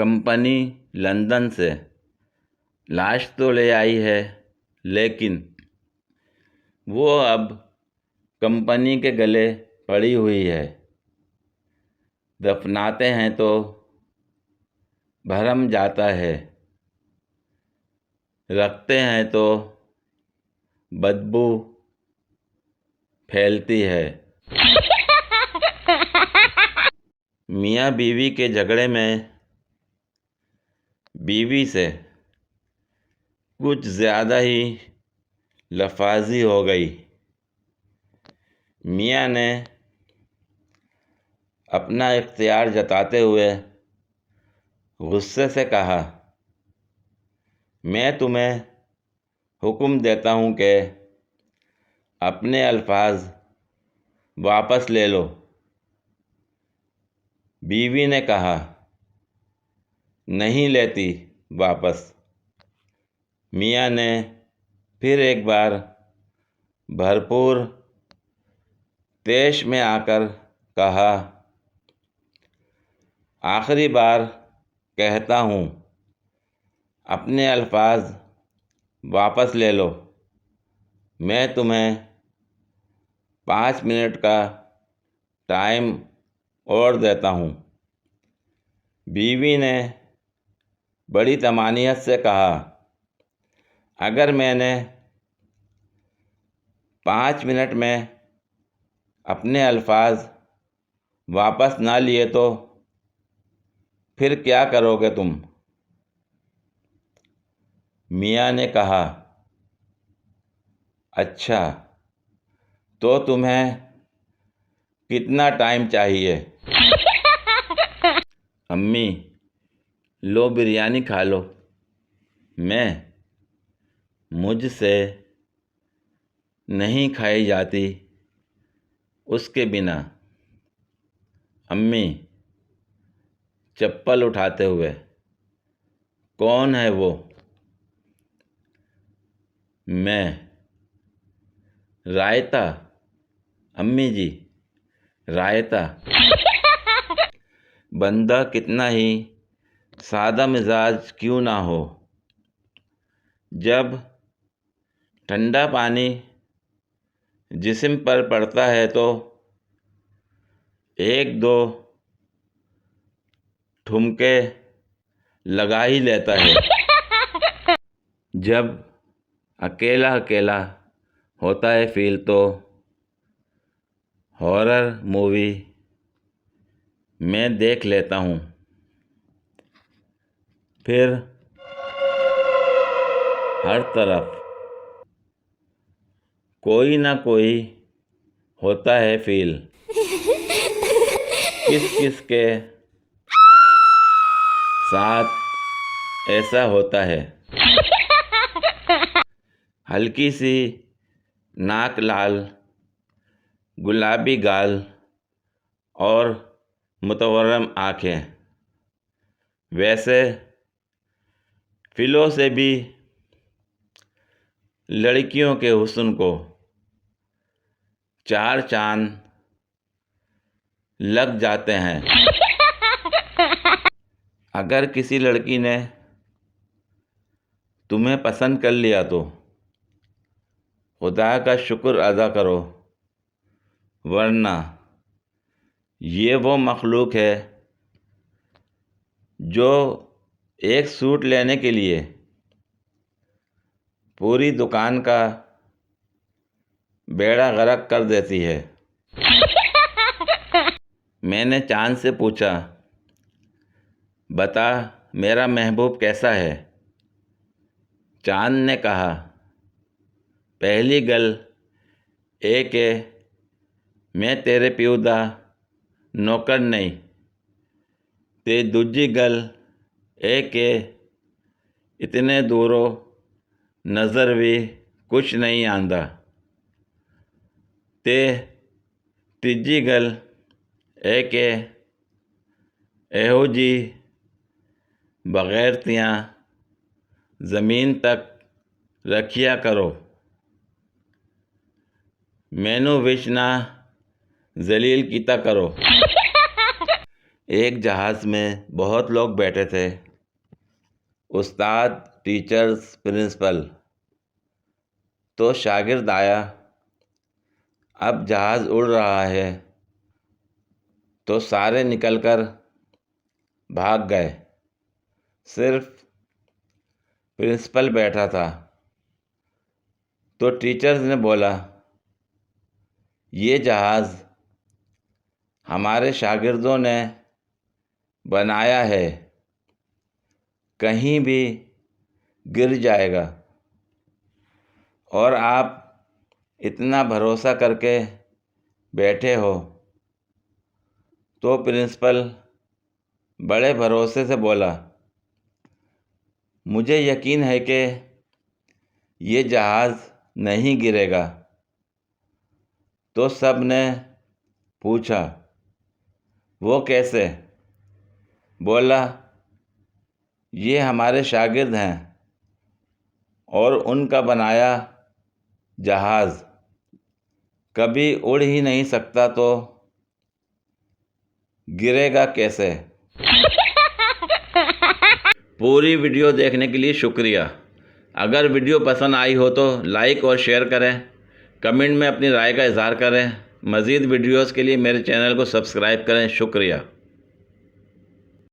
Company London سے لاش تو لے آئی ہے، لیکن وہ اب کمپنی کے گلے پڑی ہوئی ہے۔ دفناتے ہیں تو بھرم جاتا ہے، رکھتے ہیں تو بدبو پھیلتی ہے۔ میاں بیوی کے جھگڑے میں بیوی سے کچھ زیادہ ہی لفاظی ہو گئی۔ میاں نے اپنا اختیار جتاتے ہوئے غصے سے کہا، میں تمہیں حکم دیتا ہوں کہ اپنے الفاظ واپس لے لو۔ بیوی نے کہا، نہیں لیتی واپس۔ میاں نے پھر ایک بار بھرپور طیش میں آ کر کہا، آخری بار کہتا ہوں، اپنے الفاظ واپس لے لو۔ میں تمہیں 5 منٹ کا ٹائم اور دیتا ہوں۔ بیوی نے بڑی طمانینت سے کہا، اگر میں نے 5 منٹ میں اپنے الفاظ واپس نہ لیے تو پھر کیا کرو گے تم؟ میاں نے کہا، اچھا تو تمہیں کتنا ٹائم چاہیے؟ امی، لو بریانی کھا لو۔ مجھ سے نہیں کھائی جاتی اس کے بنا۔ امی چپل اٹھاتے ہوئے، کون ہے وہ؟ میں، رائتا۔ امی جی، رائتا۔ بندہ کتنا ہی سادہ مزاج کیوں نہ ہو، جب ٹھنڈا پانی جسم پر پڑتا ہے تو 1-2 ٹھمکے لگا ہی لیتا ہے۔ جب اکیلا ہوتا ہے فیل تو ہارر مووی میں دیکھ لیتا ہوں، پھر ہر طرف کوئی نہ کوئی ہوتا ہے فیل۔ کس کے ساتھ ایسا ہوتا ہے؟ ہلکی سی ناک، لال گلابی گال اور متورم آنکھیں۔ ویسے فیلوں سے بھی لڑکیوں کے حسن کو 4 چاند لگ جاتے ہیں۔ اگر کسی لڑکی نے تمہیں پسند کر لیا تو خدا کا شکر ادا کرو، ورنہ یہ وہ مخلوق ہے جو ایک سوٹ لینے کے لیے پوری دکان کا بیڑا غرق کر دیتی ہے۔ میں نے چاند سے پوچھا، بتا میرا محبوب کیسا ہے؟ چاند نے کہا، پہلی گل اے کہ میں تیرے پیو دا نوکر نہیں، تے دوجی گل اے کہ اتنے دوروں نظر بھی کچھ نہیں آندا، تے تیجی گل اے کہ ایہو جی بغیرتیاں زمین تک رکھیا کرو، مینوں وچ نہ ذلیل کیتا کرو۔ ایک جہاز میں بہت لوگ بیٹھے تھے، استاد، ٹیچرز، پرنسپل۔ تو شاگرد آیا، اب جہاز اڑ رہا ہے، تو سارے نکل کر بھاگ گئے، صرف پرنسپل بیٹھا تھا۔ تو ٹیچرز نے بولا، یہ جہاز ہمارے شاگردوں نے بنایا ہے، کہیں بھی گر جائے گا، اور آپ اتنا بھروسہ کر کے بیٹھے ہو۔ تو پرنسپل بڑے بھروسے سے بولا، مجھے یقین ہے کہ یہ جہاز نہیں گرے گا۔ تو سب نے پوچھا، وہ کیسے؟ بولا، یہ ہمارے شاگرد ہیں، اور ان کا بنایا جہاز کبھی اڑ ہی نہیں سکتا، تو گرے گا کیسے؟ پوری ویڈیو دیکھنے کے لیے شکریہ۔ اگر ویڈیو پسند آئی ہو تو لائک اور شیئر کریں، کمنٹ میں اپنی رائے کا اظہار کریں۔ مزید ویڈیوز کے لیے میرے چینل کو سبسکرائب کریں۔ شکریہ۔